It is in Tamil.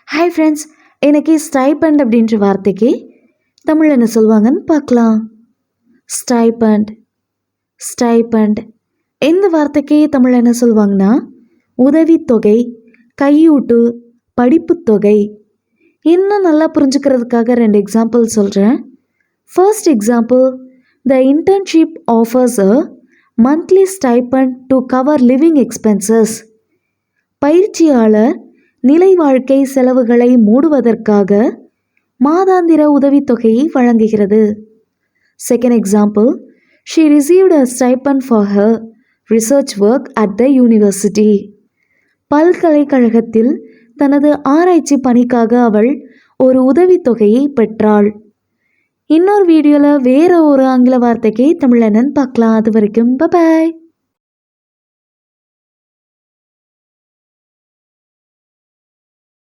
ஹாய் ஃப்ரெண்ட்ஸ், எனக்கு ஸ்டைபண்ட் அப்படின்ற வார்த்தைக்கு தமிழ் என்ன சொல்லுவாங்கன்னு பார்க்கலாம். ஸ்டைபண்ட் ஸ்டைபண்ட் இந்த வார்த்தைக்கு தமிழ் என்ன சொல்லுவாங்கன்னா உதவித்தொகை, கையூட்டு, படிப்புத்தொகை. இன்னும் நல்லா புரிஞ்சுக்கிறதுக்காக 2 எக்ஸாம்பிள் சொல்கிறேன். First example, the internship offers a monthly stipend to cover living expenses. பயிற்சியாளர் நிலை வாழ்க்கை செலவுகளை மூடுவதற்காக மாதாந்திர உதவித்தொகையை வழங்குகிறது. Second example, she received a stipend for her research work at the university. பல்கலைக்கழகத்தில் தனது ஆராய்ச்சி பணிக்காக அவள் ஒரு உதவித்தொகையை பெற்றாள். இன்னொரு வீடியோவில் வேற ஒரு ஆங்கில வார்த்தைக்கு தமிழ் என்னன்னு பார்க்கலாம். அது வரைக்கும் பாய்.